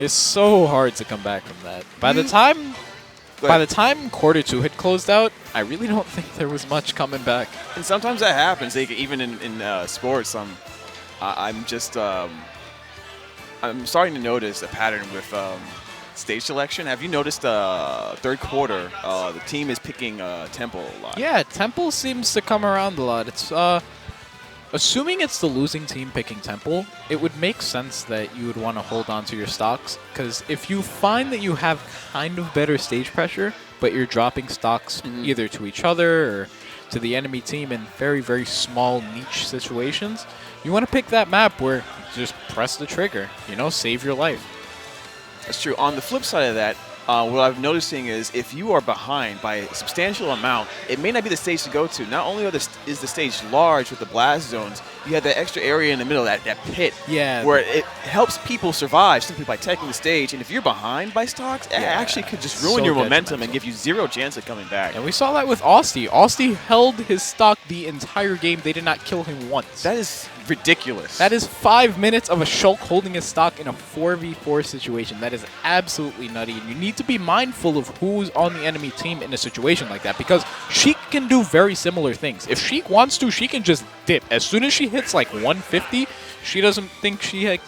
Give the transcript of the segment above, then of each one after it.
It's so hard to come back from that. By the time quarter 2 had closed out, I really don't think there was much coming back. And sometimes that happens. Even in sports, I'm just I'm starting to notice a pattern with stage selection. Have you noticed third quarter, the team is picking Temple a lot? Yeah, Temple seems to come around a lot. It's assuming it's the losing team picking Temple, it would make sense that you would want to hold on to your stocks, because if you find that you have kind of better stage pressure, but you're dropping stocks either to each other or to the enemy team in very, very small niche situations, you want to pick that map where you just press the trigger, save your life. That's true. On the flip side of that, what I'm noticing is if you are behind by a substantial amount, it may not be the stage to go to. Not only is the stage large with the blast zones, you have that extra area in the middle, that pit, where it helps people survive simply by taking the stage. And if you're behind by stocks, it actually could just ruin your momentum and give you zero chance of coming back. And we saw that with Austie. Austie held his stock the entire game. They did not kill him once. That is ridiculous. That is 5 minutes of a Shulk holding his stock in a 4v4 situation. That is absolutely nutty. And you need to be mindful of who's on the enemy team in a situation like that, because Sheik can do very similar things. If Sheik wants to, she can just dip. As soon as she hits like 150, she doesn't think she's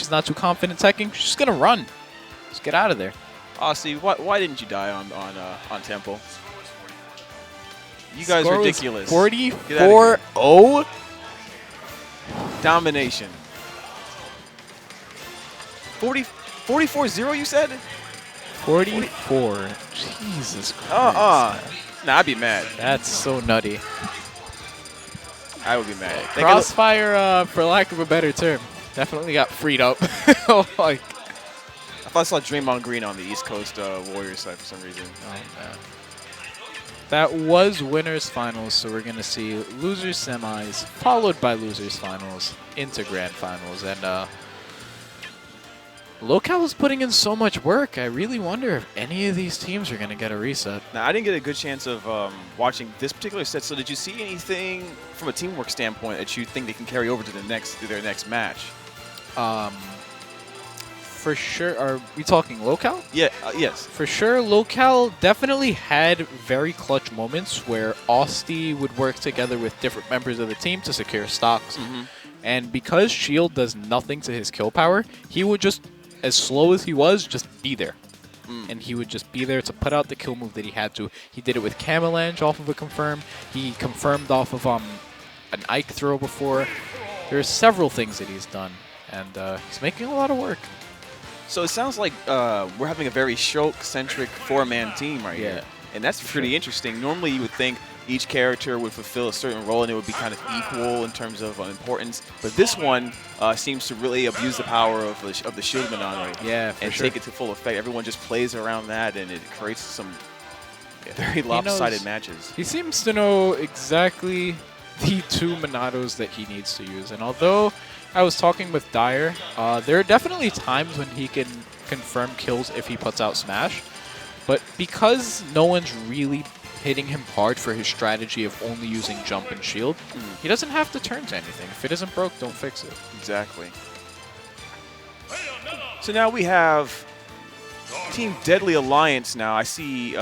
not too confident teching. She's just going to run. Just get out of there. Aussie, why didn't you die on Temple? You guys Score are ridiculous. 44-0. Domination. 44-0, you said? 44. Jesus Christ. Nah, I'd be mad. That's so nutty. I would be mad. Crossfire, for lack of a better term, definitely got freed up. I thought I saw Draymond Green on the East Coast Warriors side for some reason. Oh, man. That was winners finals, so we're going to see losers semis, followed by losers finals, into grand finals. And Locale is putting in so much work. I really wonder if any of these teams are going to get a reset. Now, I didn't get a good chance of watching this particular set, so did you see anything from a teamwork standpoint that you think they can carry over to their next match? For sure. Are we talking Locale? Yeah, yes. For sure, Locale definitely had very clutch moments where Austie would work together with different members of the team to secure stocks. And because Shield does nothing to his kill power, he would just, as slow as he was, just be there. And he would just be there to put out the kill move that he had to. He did it with Camelange off of a confirm. He confirmed off of an Ike throw before. There's several things that he's done, and he's making a lot of work. So it sounds like we're having a very Shulk-centric four-man team right here. And that's pretty interesting. Normally you would think each character would fulfill a certain role and it would be kind of equal in terms of importance. But this one seems to really abuse the power of the Shield Manano and take it to full effect. Everyone just plays around that and it creates some very lopsided matches. He seems to know exactly the two Monados that he needs to use. And although I was talking with Dyer, there are definitely times when he can confirm kills if he puts out Smash. But because no one's really hitting him hard for his strategy of only using jump and shield, he doesn't have to turn to anything. If it isn't broke, don't fix it. Exactly. So now we have Team Deadly Alliance now. I see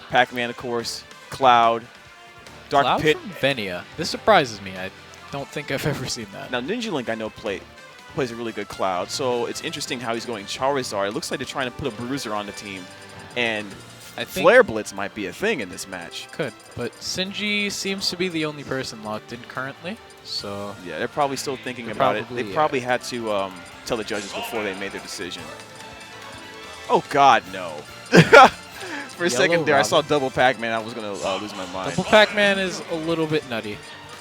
Pac-Man, of course, Cloud, Dark Cloud Pit. From Venia. This surprises me. I don't think I've ever seen that. Now, Ninja Link, I know, plays a really good Cloud, so it's interesting how he's going Charizard. It looks like they're trying to put a Bruiser on the team, and I think Flare Blitz might be a thing in this match. Could, but Sinji seems to be the only person locked in currently, so... Yeah, they're probably still thinking about it. They probably had to tell the judges before they made their decision. Oh, God, no. For a second there, I saw double Pac-Man. I was going to lose my mind. Double Pac-Man is a little bit nutty.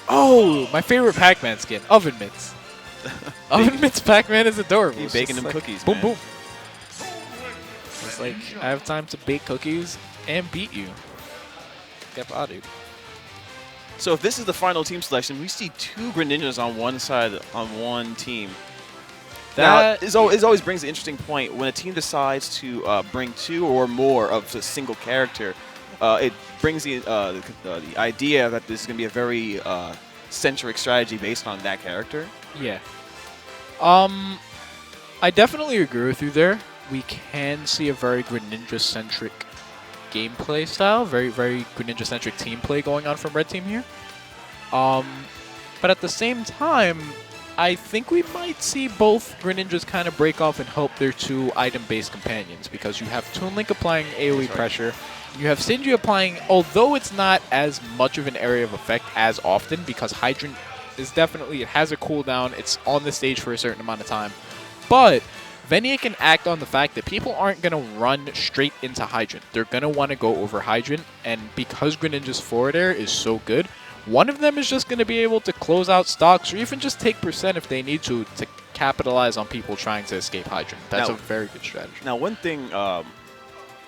Oh, my favorite Pac-Man skin, Oven Mitts. Oven Mitts Pac-Man is adorable. He's baking them cookies, boom, man. boom. It's like, I have time to bake cookies and beat you. Get out, dude. So if this is the final team selection, we see two Greninjas on one side, on one team. That always brings an interesting point. When a team decides to bring two or more of a single character, it brings the idea that this is going to be a very centric strategy based on that character. Yeah. I definitely agree with you there. We can see a very Greninja-centric gameplay style, very Greninja-centric team play going on from Red Team here. But at the same time, I think we might see both Greninjas kind of break off and help their two item-based companions, because you have Toon Link applying AoE pressure, you have Sinji applying, although it's not as much of an area of effect as often, because Hydrant is definitely, it has a cooldown, it's on the stage for a certain amount of time, but Venia can act on the fact that people aren't going to run straight into Hydrant. They're going to want to go over Hydrant, and because Greninja's forward air is so good, one of them is just going to be able to close out stocks or even just take percent if they need to capitalize on people trying to escape Hydrant. That's a very good strategy. Now, one thing I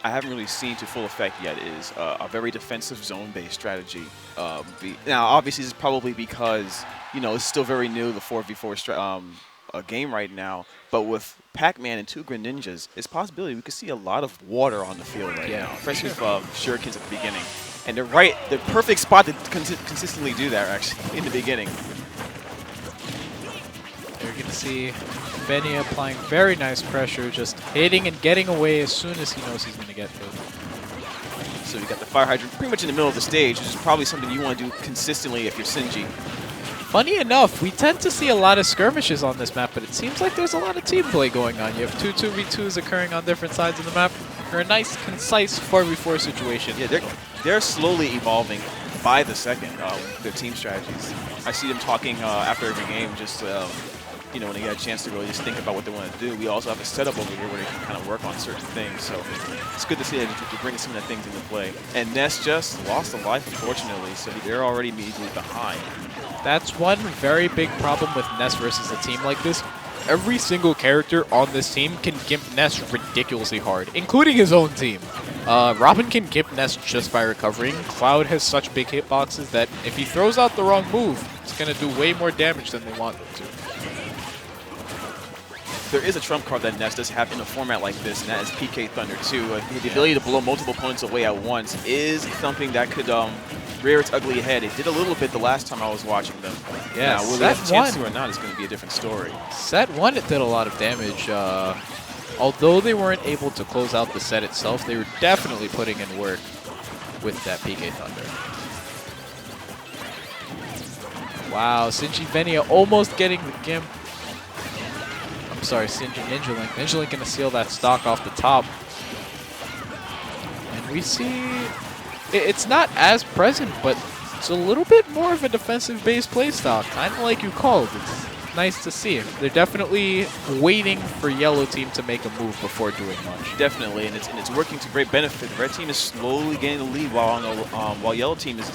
haven't really seen to full effect yet is a very defensive zone-based strategy. Now, obviously, this is probably because, you know, it's still very new, the 4v4 game right now, but with Pac-Man and two Greninjas, it's a possibility we could see a lot of water on the field right now, especially with Shurikens at the beginning. And they're the perfect spot to consistently do that, actually, in the beginning. You're going to see Venia applying very nice pressure, just hitting and getting away as soon as he knows he's going to get through. So you got the Fire Hydrant pretty much in the middle of the stage, which is probably something you want to do consistently if you're Sinji. Funny enough, we tend to see a lot of skirmishes on this map, but it seems like there's a lot of team play going on. You have two 2v2s occurring on different sides of the map for a nice, concise 4v4 situation. Yeah, they're slowly evolving by the second, their team strategies. I see them talking after every game, just you know, when they get a chance to really just think about what they want to do. We also have a setup over here where they can kind of work on certain things. So it's good to see that they're bringing some of the things into play. And Ness just lost a life, unfortunately, so they're already immediately behind. That's one very big problem with Ness versus a team like this. Every single character on this team can gimp Ness ridiculously hard, including his own team. Robin can gimp Ness just by recovering. Cloud has such big hitboxes that if he throws out the wrong move, it's going to do way more damage than they want it to. There is a trump card that Ness does have in a format like this, and that is PK Thunder 2. The ability to blow multiple opponents away at once is something that could rear its ugly head. It did a little bit the last time I was watching them. Yeah, now, will they have a chance to or not is going to be a different story. Set 1, it did a lot of damage. Although they weren't able to close out the set itself, they were definitely putting in work with that PK Thunder. Wow, Sinji Venia almost getting the gimp. I'm sorry, Sinji Ninja Link. Ninja Link going to seal that stock off the top. And we see it's not as present, but it's a little bit more of a defensive-based playstyle, kind of like you called. It's nice to see. They're definitely waiting for Yellow Team to make a move before doing much. Definitely, and it's working to great benefit. The Red Team is slowly getting the lead while Yellow Team is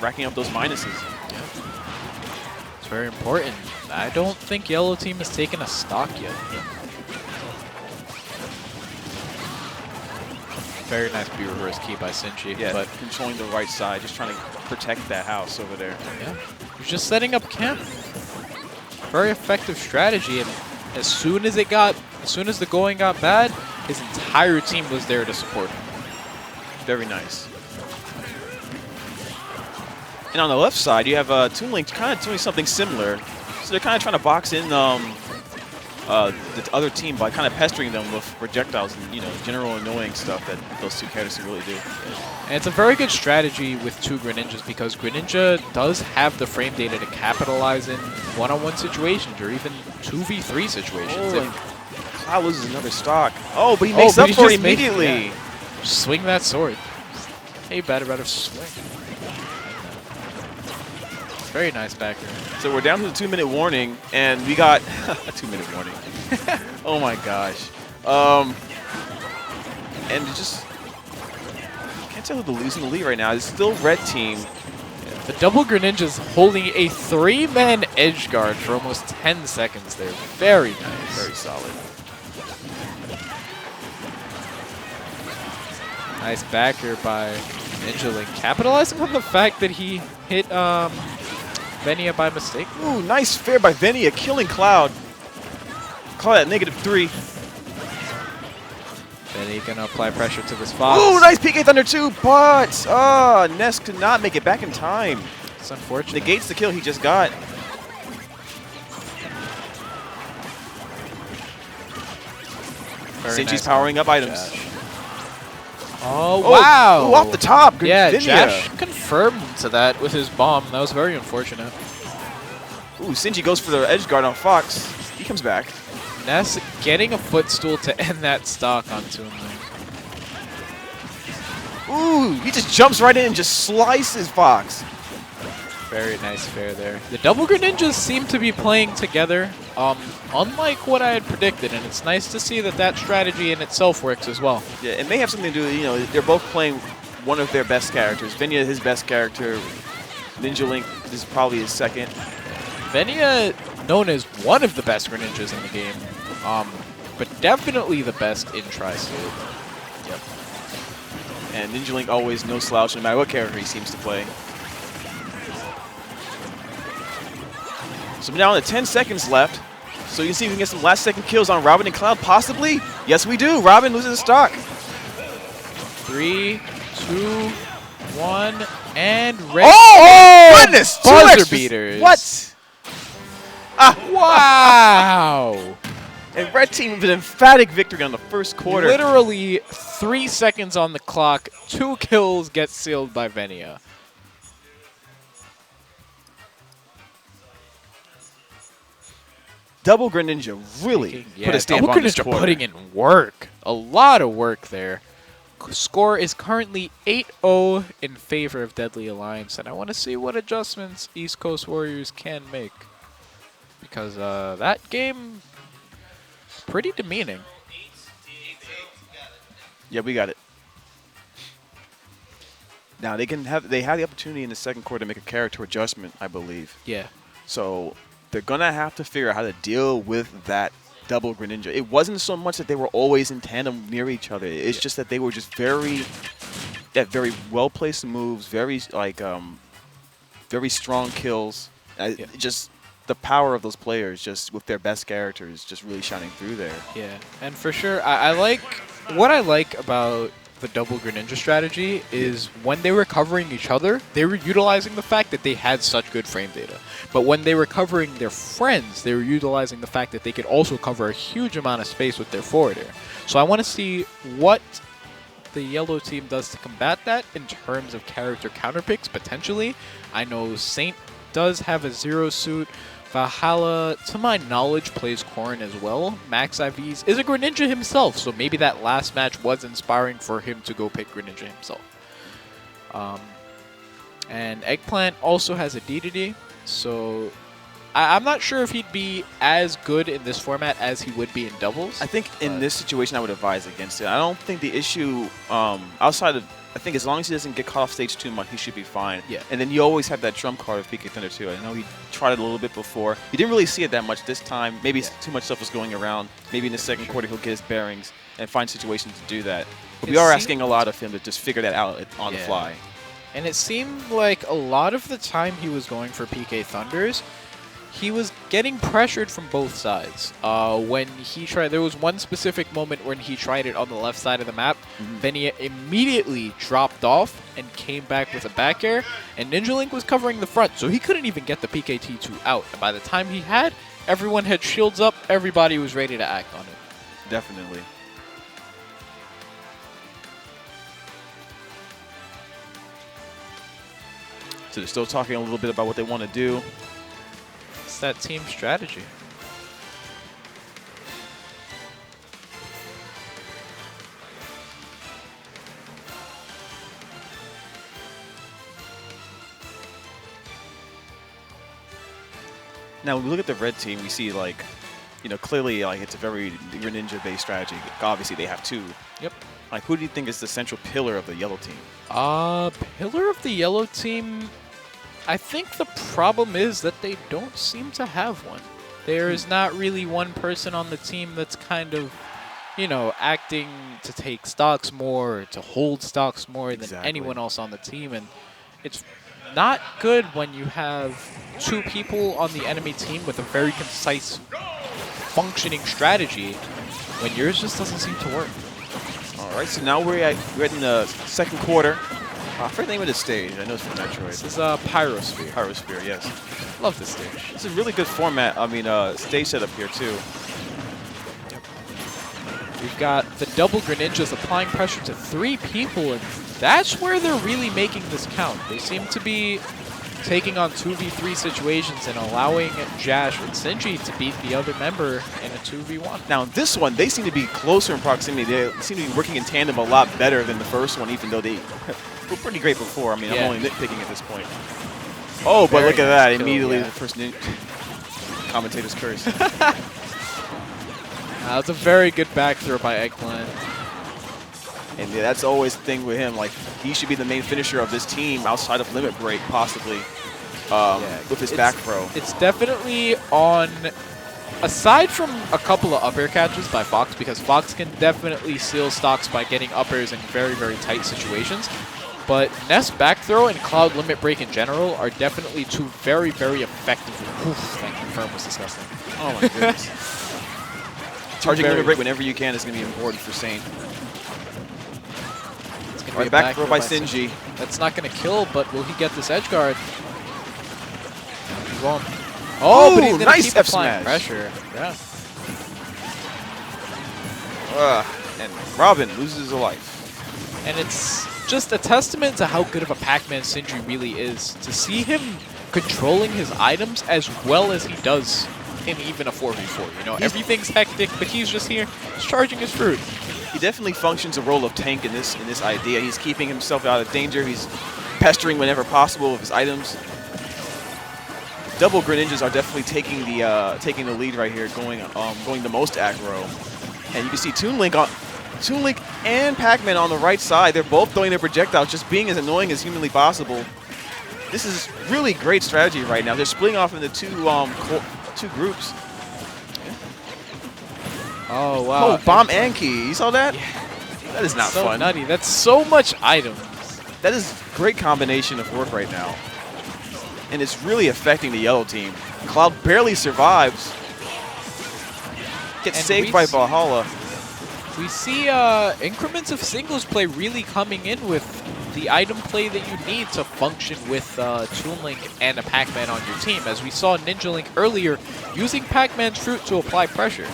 racking up those minuses. Yeah. It's very important. I don't think Yellow Team has taken a stock yet. Very nice B reverse key by Sinji. Yeah, but controlling the right side, just trying to protect that house over there. Yeah, he's just setting up camp. Very effective strategy, and as soon as the going got bad, his entire team was there to support him. Very nice. And on the left side, you have Toon Link kind of doing something similar. So they're kind of trying to box in the other team by kind of pestering them with projectiles and, general annoying stuff that those two characters can really do. And it's a very good strategy with two Greninjas, because Greninja does have the frame data to capitalize in one-on-one situations or even 2v3 situations. Oh, Cloud loses another stock. Oh, but he makes up for it immediately. Just swing that sword. Hey, better swing. Very nice backer. So we're down to the 2-minute warning, and we got a 2-minute warning. Oh my gosh. And just can't tell who losing the lead right now. It's still Red Team. Yeah, the double Greninja's holding a 3-man edge guard for almost 10 seconds there. Very nice. Very solid. Nice backer by Ninja Link, capitalizing on the fact that he hit Venia by mistake. Ooh, nice fair by Venia, killing Cloud. Call that -3. Venia gonna apply pressure to this Fox. Ooh, nice PK Thunder 2, but Ness could not make it back in time. It's unfortunate. Negates the kill he just got. Sinji's nice powering up items. Jash. Oh, wow. Ooh, off the top. Yeah, Vinya. Jash confirmed to that with his bomb. That was very unfortunate. Ooh, Sinji goes for the edge guard on Fox. He comes back. Ness getting a footstool to end that stock on Toon Link. Ooh, he just jumps right in and just slices Fox. Very nice fair there. The double Greninjas seem to be playing together, unlike what I had predicted, and it's nice to see that that strategy in itself works as well. Yeah, it may have something to do with, you know, they're both playing one of their best characters. Vinya, his best character. Ninja Link is probably his second. Venia, known as one of the best Greninjas in the game, but definitely the best in Tri-State. Yep. And Ninja Link always no slouch no matter what character he seems to play. So now only 10 seconds left. So you can see if we can get some last second kills on Robin and Cloud, possibly. Yes, we do. Robin loses the stock. 3, 2, 1, and red. Oh, goodness! Buzzer beaters. What? Ah, Wow! and Red Team with an emphatic victory on the first quarter. Literally 3 seconds on the clock. 2 kills get sealed by Venia. Double Greninja really put a stamp Double on this Greninja quarter. putting in work. A lot of work there. Score is currently 8-0 in favor of Deadly Alliance, and I want to see what adjustments East Coast Warriors can make. Because that game, pretty demeaning. Yeah, we got it. Now they have the opportunity in the second quarter to make a character adjustment, I believe. Yeah. So they're gonna have to figure out how to deal with that double Greninja. It wasn't so much that they were always in tandem near each other. It's just that they were just very well placed moves, very strong kills. Just the power of those players, just with their best characters, just really shining through there. Yeah, and for sure, I like what I like about the double Greninja strategy is when they were covering each other, they were utilizing the fact that they had such good frame data. But when they were covering their friends, they were utilizing the fact that they could also cover a huge amount of space with their forward air. So I want to see what the yellow team does to combat that in terms of character counterpicks, potentially. I know Saint does have a zero suit. Valhalla, to my knowledge, plays Corrin as well. Max IVs is a Greninja himself, so maybe that last match was inspiring for him to go pick Greninja himself. And Eggplant also has a DDD, so I'm not sure if he'd be as good in this format as he would be in doubles. I think in this situation I would advise against it. I don't think the issue outside of, I think as long as he doesn't get caught off stage too much, he should be fine. Yeah. And then you always have that trump card of PK Thunder too. I know he tried it a little bit before. You didn't really see it that much this time. Maybe too much stuff was going around. Maybe in the second quarter he'll get his bearings and find situations to do that. But we are asking a lot of him to just figure that out on the fly. And it seemed like a lot of the time he was going for PK Thunders, he was getting pressured from both sides. When he tried, there was one specific moment when he tried it on the left side of the map. Venia immediately dropped off and came back with a back air, and Ninja Link was covering the front, so he couldn't even get the PKT2 out. And by the time he had, everyone had shields up, everybody was ready to act on it. Definitely. So they're still talking a little bit about what they want to do. It's that team strategy. Now, when we look at the red team, we see, like, you know, clearly, like, it's a very Greninja-based strategy. Obviously, they have two. Yep. Like, who do you think is the central pillar of the yellow team? Pillar of the yellow team, I think the problem is that they don't seem to have one. There is not really one person on the team that's kind of, you know, acting to take stocks more, or to hold stocks more than anyone else on the team. And it's not good when you have two people on the enemy team with a very concise, functioning strategy when yours just doesn't seem to work. All right, so now we're in the second quarter. I forget the name of the stage. I know it's from Metroid. This is Pyrosphere. Pyrosphere, yes. Love this stage. It's a really good format. I mean, stage setup here, too. Yep. We've got the double Greninjas applying pressure to 3 people, and that's where they're really making this count. They seem to be taking on 2v3 situations and allowing Jash and Sinji to beat the other member in a 2v1. Now, this one, they seem to be closer in proximity. They seem to be working in tandem a lot better than the first one, even though they were pretty great before. I mean, I'm only nitpicking at this point. Oh, but look at that. Immediately, the first commentator's curse. That's a very good back throw by Eggplant. And yeah, that's always the thing with him. Like, he should be the main finisher of this team outside of Limit Break, possibly, with his back throw. It's definitely on, aside from a couple of upper catches by Fox, because Fox can definitely seal stocks by getting uppers in very, very tight situations. But Ness back throw and Cloud Limit Break in general are definitely 2 very, very effective. That confirm was disgusting. Oh my goodness. Charging Limit Break whenever you can is going to be important for Saint. Right, back throw by Sinji. That's not going to kill, but will he get this edge guard? He won't. Oh, but he's going to keep applying pressure. Yeah. And Robin loses a life. And it's just a testament to how good of a Pac-Man Sinji really is. To see him controlling his items as well as he does in even a 4v4. You know, everything's hectic, but he's just here, just charging his fruit. He definitely functions a role of tank in this idea. He's keeping himself out of danger. He's pestering whenever possible with his items. Double Greninjas are definitely taking the lead right here, going the most aggro. And you can see Toon Link and Pac-Man on the right side. They're both throwing their projectiles, just being as annoying as humanly possible. This is really great strategy right now. They're splitting off into two groups. Oh, wow. Oh, bomb and key. You saw that? Yeah. That is not so fun. Nutty. That's so much items. That is a great combination of work right now. And it's really affecting the yellow team. Cloud barely survives. Gets saved by Valhalla. We see increments of singles play really coming in with the item play that you need to function with Toon Link and a Pac-Man on your team. As we saw Ninja Link earlier using Pac-Man's fruit to apply pressure.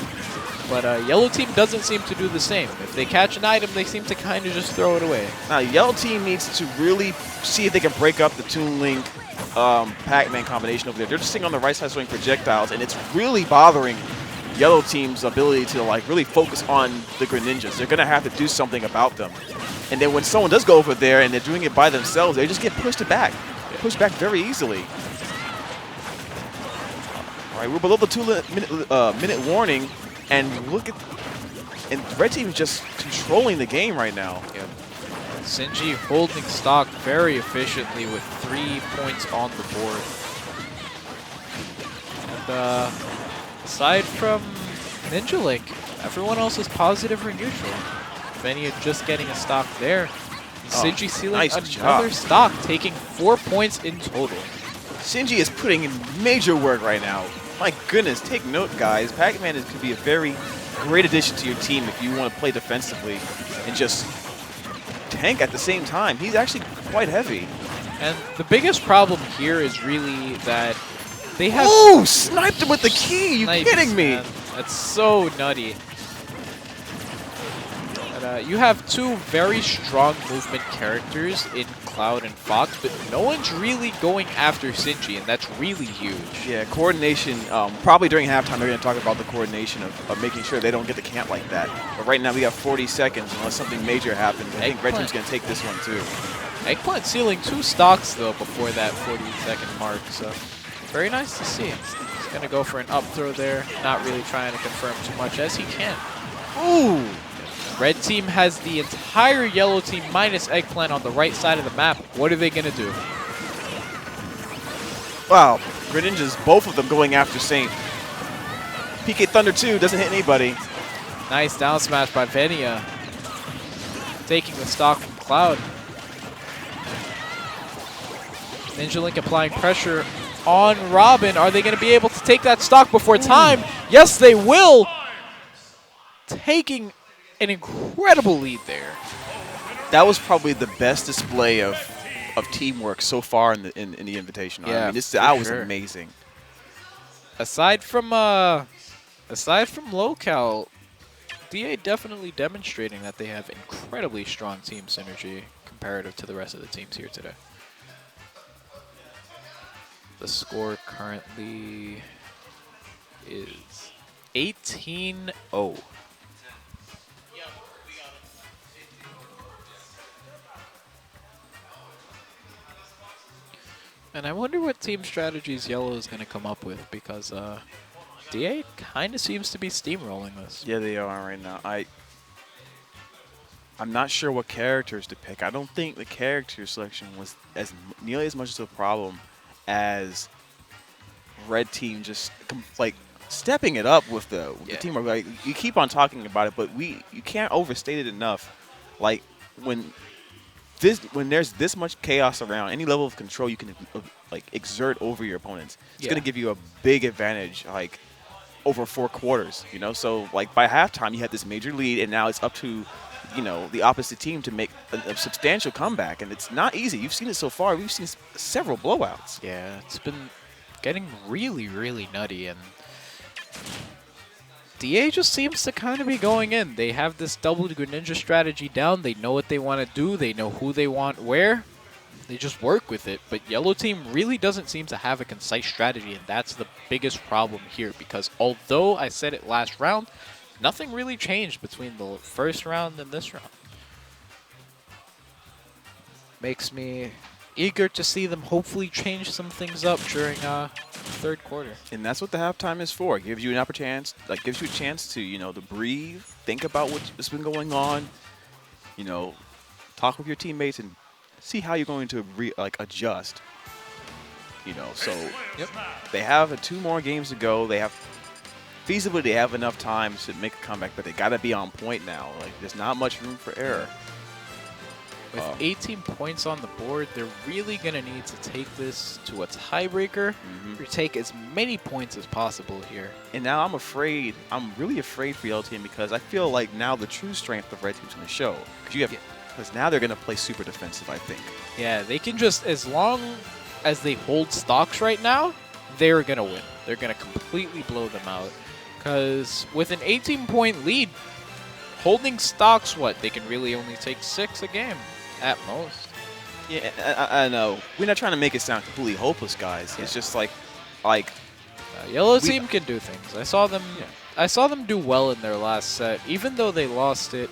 But yellow team doesn't seem to do the same. If they catch an item, they seem to kind of just throw it away. Now, yellow team needs to really see if they can break up the Toon Link Pac-Man combination over there. They're just sitting on the right side throwing projectiles, and it's really bothering yellow team's ability to like really focus on the Greninjas. They're going to have to do something about them. And then when someone does go over there and they're doing it by themselves, they just get pushed back. Pushed back very easily. All right, we're below the 2-minute warning. And look at, and Red Team is just controlling the game right now. Yep. Sinji holding stock very efficiently with 3 points on the board. And aside from Ninja Link, everyone else is positive or neutral. If any are just getting a stock there. Sinji sealing another stock, taking 4 points in total. Sinji is putting in major work right now. My goodness, take note, guys. Pac-Man could be a very great addition to your team if you want to play defensively and just tank at the same time. He's actually quite heavy. And the biggest problem here is really that they have... Oh, sniped him with the key! You kidding me? Man. That's so nutty. But, you have 2 very strong movement characters in Cloud and Fox, but no one's really going after Sinji, and that's really huge. Yeah, coordination, probably during halftime they're going to talk about the coordination of making sure they don't get the camp like that. But right now we got 40 seconds unless something major happens. I think Red Team's going to take this one too. Eggplant sealing 2 stocks though before that 40-second mark, so very nice to see. He's going to go for an up throw there, not really trying to confirm too much as he can. Ooh! Red team has the entire yellow team minus Eggplant on the right side of the map. What are they going to do? Wow, Greninjas, both of them going after Saint. PK Thunder 2 doesn't hit anybody. Nice down smash by Venia. Taking the stock from Cloud. Ninja Link applying pressure on Robin. Are they going to be able to take that stock before time? Yes, they will. Taking an incredible lead there. That was probably the best display of teamwork so far in the Invitational. Yeah, I mean, that was amazing. Aside from LoCal, DA definitely demonstrating that they have incredibly strong team synergy comparative to the rest of the teams here today. The score currently is 18-0. And I wonder what team strategies Yellow is going to come up with, because DA kind of seems to be steamrolling this. Yeah, they are right now. I'm not sure what characters to pick. I don't think the character selection was nearly as much of a problem as Red Team just like stepping it up with the teamwork. Like, you keep on talking about it, but you can't overstate it enough. Like when there's this much chaos around, any level of control you can like exert over your opponents, it's going to give you a big advantage, like over 4 quarters. You know, so like by halftime you had this major lead, and now it's up to the opposite team to make a substantial comeback, and it's not easy. You've seen it so far. We've seen several blowouts. Yeah, it's been getting really, really nutty, and DA just seems to kind of be going in. They have this double Greninja strategy down. They know what they want to do. They know who they want where. They just work with it. But Yellow Team really doesn't seem to have a concise strategy, and that's the biggest problem here, because although I said it last round, nothing really changed between the first round and this round. Makes me eager to see them hopefully change some things up during third quarter. And that's what the halftime is for. It gives you an opportunity, gives you a chance to, to breathe, think about what's been going on, talk with your teammates and see how you're going to adjust. So they have 2 more games to go. They have feasibly they have enough time to make a comeback, but they got to be on point now. Like, there's not much room for error. With 18 points on the board, they're really going to need to take this to a tiebreaker or take as many points as possible here. And now I'm really afraid for Yellow Team, because I feel like now the true strength of Red Team's going to show. Because now they're going to play super defensive, I think. Yeah, they can just, as long as they hold stocks right now, they're going to win. They're going to completely blow them out. Because with an 18-point lead, holding stocks, they can really only take 6 a game at most. Yeah, I know. We're not trying to make it sound completely hopeless, guys. Yeah. It's just like Yellow Team can do things. I saw them. Yeah. I saw them do well in their last set. Even though they lost it,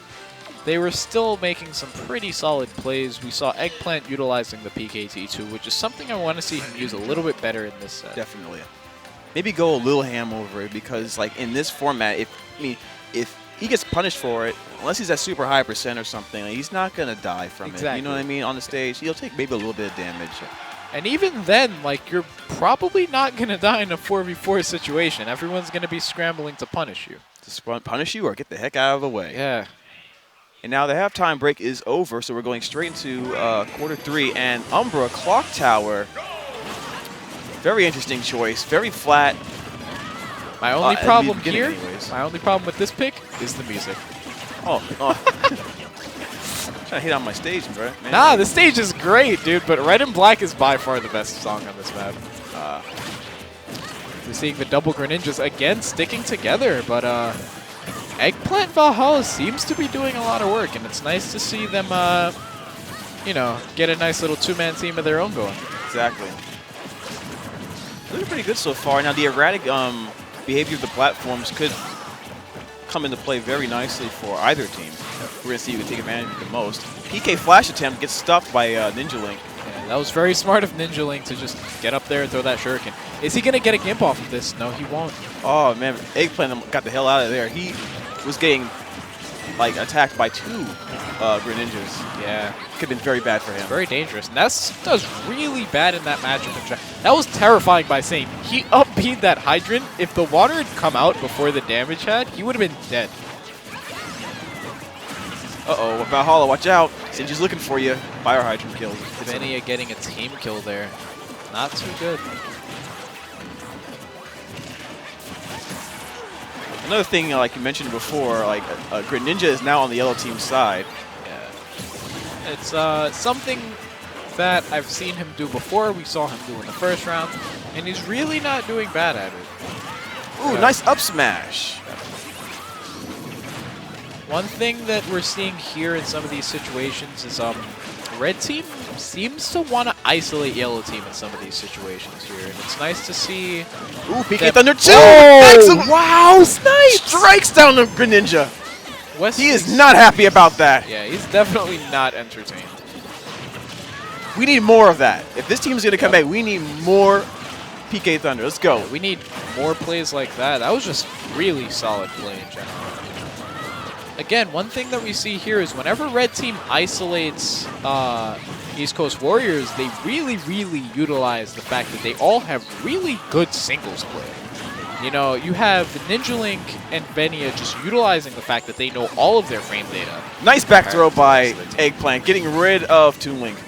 they were still making some pretty solid plays. We saw Eggplant utilizing the PKT2, which is something I want to see him use a little bit better in this set. Definitely. Maybe go a little ham over it, because in this format, if he gets punished for it, unless he's at super high % or something, he's not going to die from it. You know what I mean? On the stage, he'll take maybe a little bit of damage. And even then, you're probably not going to die in a 4v4 situation. Everyone's going to be scrambling to punish you. To punish you or get the heck out of the way. Yeah. And now the halftime break is over, so we're going straight into quarter 3. And Umbra Clock Tower, very interesting choice, very flat. My only problem here, my only problem with this pick is the music. Oh. Trying to hit on my stage, bro. Man. Nah, the stage is great, dude, but Red and Black is by far the best song on this map. We're seeing the double Greninjas again sticking together, but Eggplant Valhalla seems to be doing a lot of work, and it's nice to see them, get a nice little 2-man team of their own going. Exactly. Looking pretty good so far. Now, the erratic behavior of the platforms could come into play very nicely for either team. We're going to see who can take advantage of it the most. PK flash attempt gets stuffed by Ninja Link. Yeah, that was very smart of Ninja Link to just get up there and throw that shuriken. Is he going to get a gimp off of this? No, he won't. Oh, man. Eggplant got the hell out of there. He was getting attacked by 2 Greninjas. Yeah. Could have been very bad for him. Very dangerous. And that does really bad in that matchup. That was terrifying by saying he up-beat that Hydrant. If the water had come out before the damage had, he would have been dead. Uh-oh, Valhalla, watch out. Sinji's looking for you. Fire Hydrant killed. Venia getting a team kill there. Not too good. Another thing, like you mentioned before, Greninja is now on the Yellow Team side. Yeah. It's something that I've seen him do before. We saw him do in the first round, and he's really not doing bad at it. Ooh, nice up smash. One thing that we're seeing here in some of these situations is red team seems to want to isolate yellow team in some of these situations here, and it's nice to see. Ooh, PK Thunder 2! Oh, wow, snipe! Strikes down the Greninja. He is not happy about that. Yeah, he's definitely not entertained. We need more of that. If this team is going to come back, we need more PK Thunder. Let's go. Yeah, we need more plays like that. That was just really solid play in general. Again, one thing that we see here is whenever red team isolates East Coast Warriors, they really, really utilize the fact that they all have really good singles play. You know, you have Ninja Link and Venia just utilizing the fact that they know all of their frame data. Nice back throw by Eggplant, getting rid of Toon Link.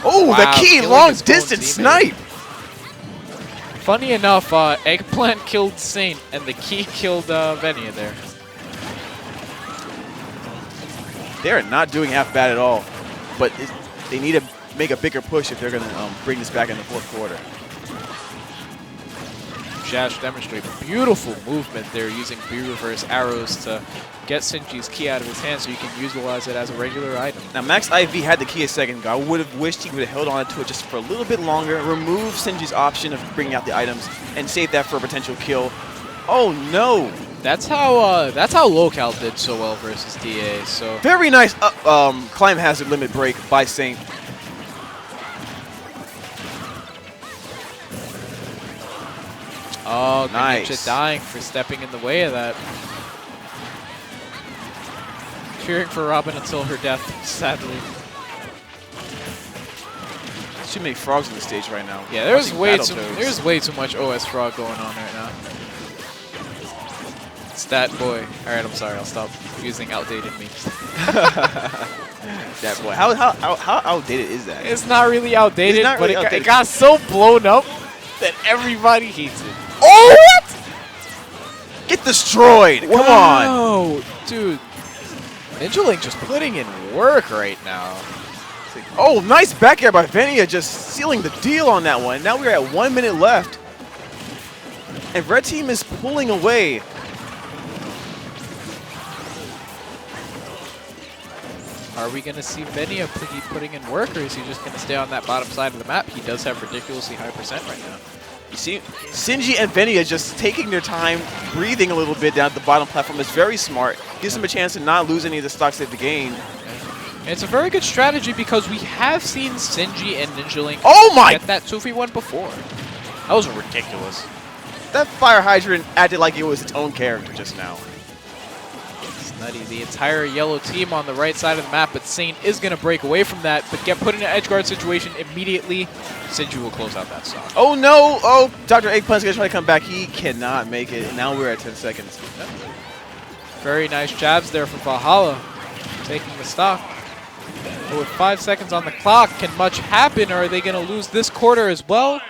Oh, wow, the key long distance snipe! Funny enough, Eggplant killed Saint, and the key killed Venia there. They're not doing half bad at all, but they need to make a bigger push if they're going to bring this back in the fourth quarter. Jash demonstrates beautiful movement there, using B-reverse arrows to get Sinji's key out of his hand so you can utilize it as a regular item. Now, Max IV had the key a second ago. I would have wished he would have held on to it just for a little bit longer, remove Sinji's option of bringing out the items, and save that for a potential kill. Oh, no. That's how Local did so well versus DA. So very nice climb hazard limit break by Saint. Oh, nice. Greninja dying for stepping in the way of that. Cheering for Robin until her death, sadly. Too many frogs on the stage right now. Yeah, there's way too much OS frog going on right now. Stat boy. All right, I'm sorry. I'll stop using outdated memes. That boy. How outdated is that? It's not really outdated, not really but it got so blown up that everybody hates it. Oh, what? Get destroyed. Come on. Oh, dude. Ninja Link just putting in work right now. Oh, nice back air by Venia, just sealing the deal on that one. Now we're at 1 minute left. And red team is pulling away. Are we going to see Venia putting in work, or is he just going to stay on that bottom side of the map? He does have ridiculously high percent right now. You see, Sinji and Venia just taking their time, breathing a little bit down at the bottom platform is very smart. Gives them a chance to not lose any of the stocks they've gained. And it's a very good strategy because we have seen Sinji and Ninja Link get that 2v1 before. That was ridiculous. That fire hydrant acted like it was its own character just now. Nutty. The entire yellow team on the right side of the map, but Saint is going to break away from that, but get put in an edge guard situation immediately. Sinji will close out that stock. Oh, no. Oh, Dr. Eggplant's going to try to come back. He cannot make it. And now we're at 10 seconds. Very nice jabs there from Valhalla, taking the stock. But with 5 seconds on the clock, can much happen, or are they going to lose this quarter as well?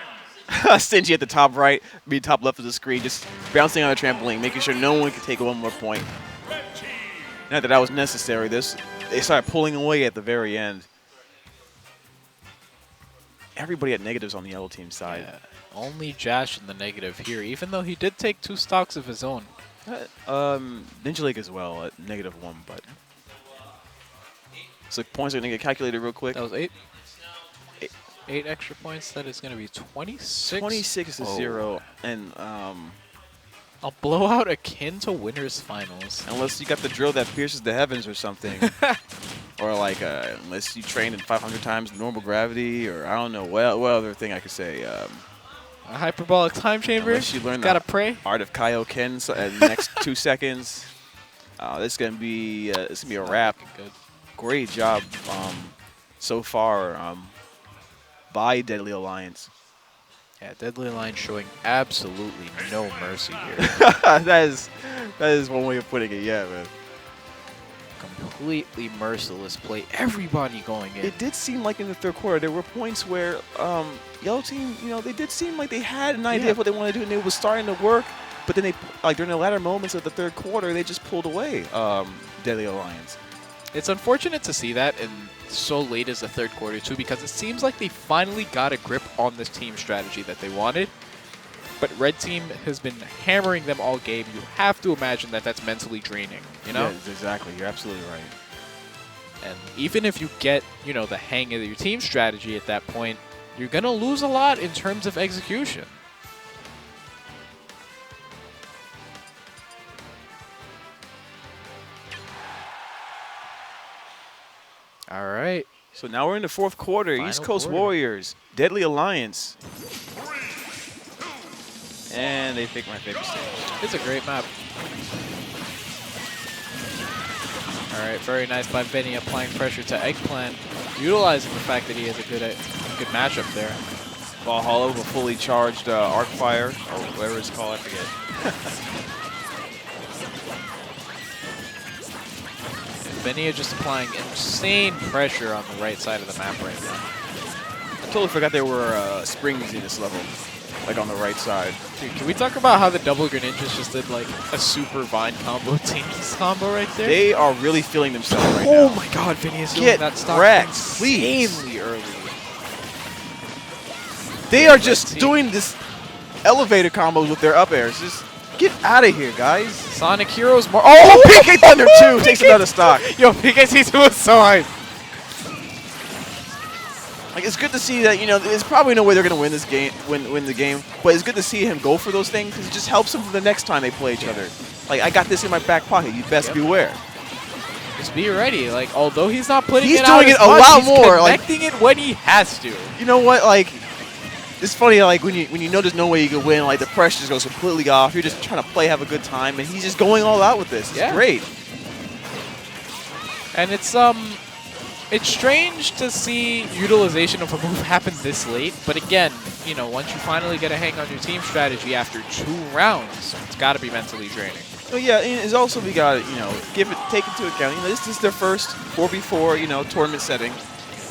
Sinji at the top right, top left of the screen, just bouncing on a trampoline, making sure no one can take one more point. Not that that was necessary. They started pulling away at the very end. Everybody at negatives on the yellow team side. Yeah, only Jash in the negative here, even though he did take 2 stocks of his own. Ninja Link as well at -1, but. So points are going to get calculated real quick. That was 8. 8 extra points. That is going to be 26. 26 to 0. And a blowout akin to winners finals. Unless you got the drill that pierces the heavens or something. Or like, unless you trained in 500 times normal gravity, or I don't know, what other thing I could say. A hyperbolic time chamber. Unless you learn gotta pray. Art of Kaioken in the next 2 seconds. This is gonna be a wrap. Good. Great job so far by Deadly Alliance. Yeah, Deadly Alliance showing absolutely no mercy here. that is one way of putting it, yeah, man. Completely merciless play. Everybody going in. It did seem like in the third quarter there were points where yellow team, they did seem like they had an idea of what they wanted to do, and it was starting to work. But then during the latter moments of the third quarter, they just pulled away. Deadly Alliance. It's unfortunate to see that in so late as the third quarter too, because it seems like they finally got a grip on this team strategy that they wanted. but Red Team has been hammering them all game. You have to imagine that that's mentally draining, you know? Yeah, exactly. You're absolutely right. And even if you get, you know, the hang of your team strategy at that point, you're going to lose a lot in terms of execution. All right. So now we're in the fourth quarter. Final East Coast quarter. Warriors, Deadly Alliance. And they pick my favorite stage. It's a great map. All right, very nice by Vinny applying pressure to Eggplant, utilizing the fact that he has a good matchup there. Valhalla with a fully charged arc fire, or whatever it's called, I forget. Vinny is just applying insane pressure on the right side of the map right now. I totally forgot there were springs in this level, like on the right side. Dude, can we talk about how the double Greninjas just did like a super Vine combo, Tinky's combo right there? They are really feeling themselves right now. Oh my god, Vinny is doing that stock wrecked, insanely early. They are just doing this elevator combos with their up airs. Just get out of here, guys. Sonic Heroes more. Oh, PK Thunder 2 takes another stock. Yo, PKT2 was so hype. Like, it's good to see that, you know, there's probably no way they're going to win this game, win the game, but it's good to see him go for those things because it just helps them for the next time they play each other. Like, I got this in my back pocket. You best beware. Just be ready. Like, although he's not putting He's it out doing as it a much, lot he's more, like- connecting it when he has to. You know what? Like, it's funny, like, when you know there's no way you can win, like, the pressure just goes completely off. You're just trying to play, have a good time, and he's just going all out with this. It's great. And it's strange to see utilization of a move happen this late, but again, you know, once you finally get a hang on your team strategy after 2 rounds, it's got to be mentally draining. Oh yeah, and it's also we got to, you know, take into account, you know, this is their first 4v4, you know, tournament setting,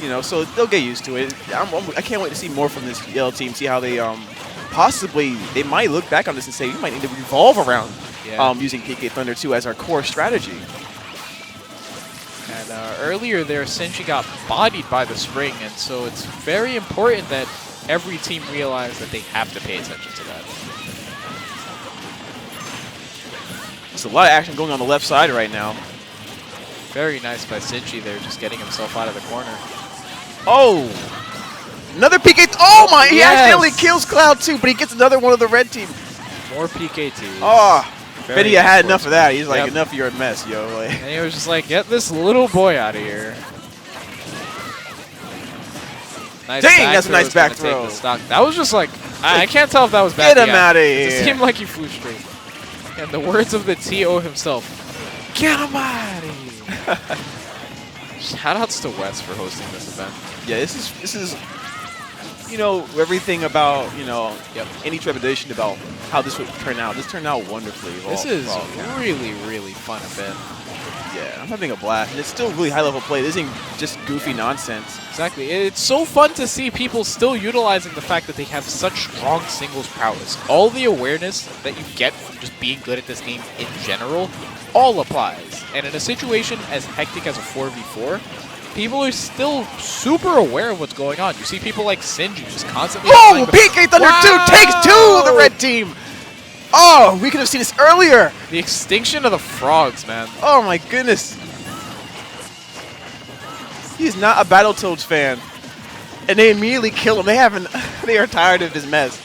you know, so they'll get used to it. I can't wait to see more from this Yellow team, see how they they might look back on this and say we might need to revolve around using PK Thunder 2 as our core strategy. And earlier there, Senshi got bodied by the spring, and so it's very important that every team realize that they have to pay attention to that. There's a lot of action going on the left side right now. Very nice by Senshi there, just getting himself out of the corner. Oh! Another PK. Oh my! He Yes! accidentally kills Cloud too, but he gets another one of the red team. More PKT. Oh! Benny nice had enough of that. He's like, Yep. enough, you're a mess, yo. Like, And he was just like, get this little boy out of here. Nice dang, that's a nice is back gonna take throw. the stock. That was just like, I can't tell if that was bad. Get him outta here. It seemed like he flew straight. And the words of the TO himself, get him out of here. Shoutouts to Wes for hosting this event. yeah, this is, you know, everything about, you know, any trepidation about how this would turn out. This turned out wonderfully. This is really, really fun event. Yeah, I'm having a blast. And it's still really high-level play. This isn't just goofy nonsense. Exactly. It's so fun to see people still utilizing the fact that they have such strong singles prowess. All the awareness that you get from just being good at this game in general all applies. And in a situation as hectic as a 4v4, people are still super aware of what's going on. You see people like Sinji just constantly... Oh, PK Thunder 2 takes 2 of the red team! Oh, we could have seen this earlier! The extinction of the frogs, man. Oh my goodness. He's not a Battletoads fan. And they immediately kill him. They are tired of this mess.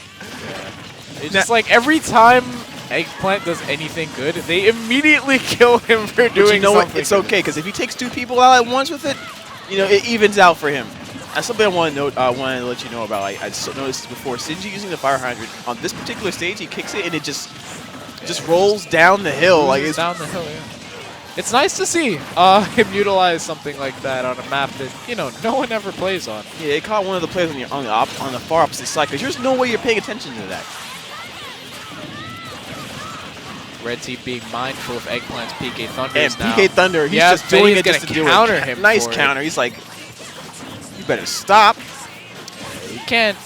It's just like every time Eggplant does anything good, they immediately kill him for doing you know something. what? It's okay, because if he takes 2 people out at once with it, you know, it evens out for him. That's something I want to note. I want to let you know about. I noticed this before. Sinji using the fire hydrant on this particular stage, he kicks it and it just rolls down the hill. Like it's down the hill. Yeah. It's nice to see him utilize something like that on a map that no one ever plays on. Yeah, it caught one of the players on the far opposite side because there's no way you're paying attention to that. Red team being mindful of Eggplant's PK Thunder. And PK Thunder, he's just doing it just to do counter it. him. Nice counter. He's like, you better stop. You can't.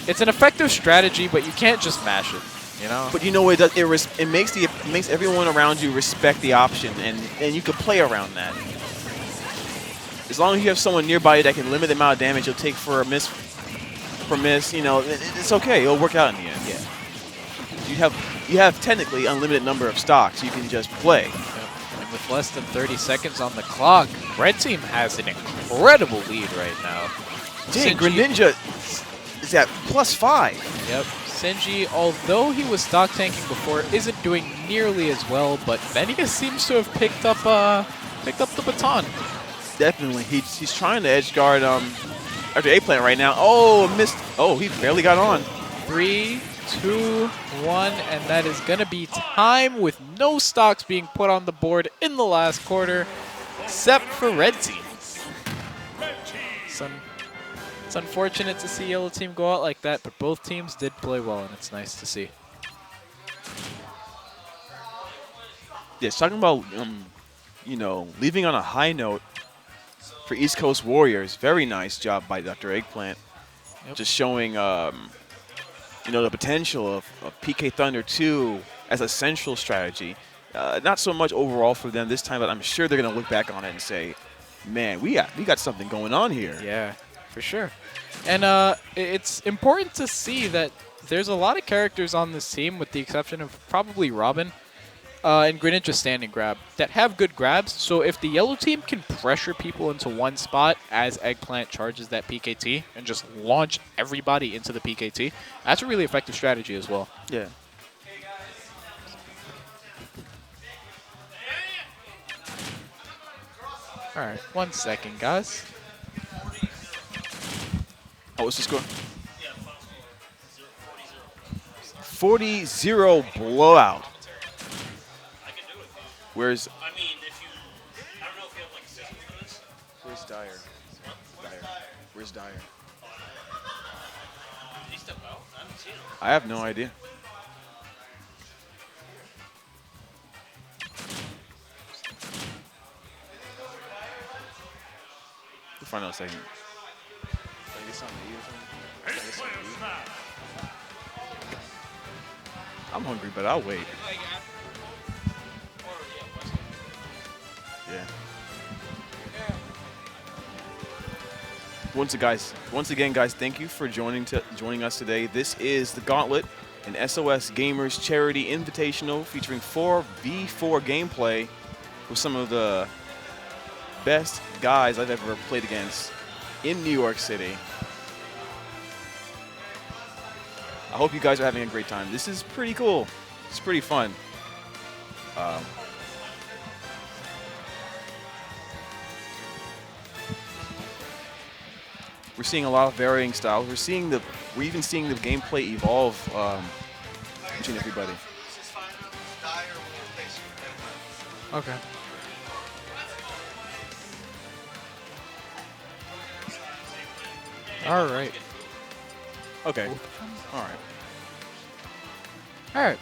It's an effective strategy, but you can't just mash it. You know. But you know what it does? It makes everyone around you respect the option, and you can play around that. As long as you have someone nearby that can limit the amount of damage you'll take for a miss, you know, it's okay. It'll work out in the end. Yeah. You have technically unlimited number of stocks you can just play. Yep. And with less than 30 seconds on the clock, red team has an incredible lead right now. Dang, Greninja is at +5. Yep. Senji, although he was stock tanking before, isn't doing nearly as well, but Venia seems to have picked up the baton. Definitely. He's trying to edge guard after Eggplant right now. Oh, missed. Oh, he barely got on. 3, 2, 1, and that is going to be time with no stocks being put on the board in the last quarter, except for red team. It's unfortunate to see yellow team go out like that, but both teams did play well, and it's nice to see. Yes, talking about you know, leaving on a high note for East Coast Warriors. Very nice job by Dr. Eggplant. Yep. Just showing you know, the potential of PK Thunder 2 as a central strategy. Not so much overall for them this time, but I'm sure they're going to look back on it and say, man, we got something going on here. Yeah, for sure. And it's important to see that there's a lot of characters on this team, with the exception of probably Robin and Greninja standing grab, that have good grabs. So if the yellow team can pressure people into one spot as Eggplant charges that PKT and just launch everybody into the PKT, that's a really effective strategy as well. Yeah. All right, 1 second, guys. Oh, what's the score? 40-0 blowout. Where's Where's Dyer? Where's Dyer? I have no idea. We'll find out in a second. Did I get something to eat or something? Did I get something to eat? I'm hungry, but I'll wait. Yeah. Once again, guys, thank you for joining us today. This is the Gauntlet, an SOS Gamers Charity Invitational featuring 4v4 gameplay with some of the best guys I've ever played against in New York City. I hope you guys are having a great time. This is pretty cool. It's pretty fun. We're seeing a lot of varying styles. We're even seeing the gameplay evolve between everybody. Okay. All right. Okay. All right. All right.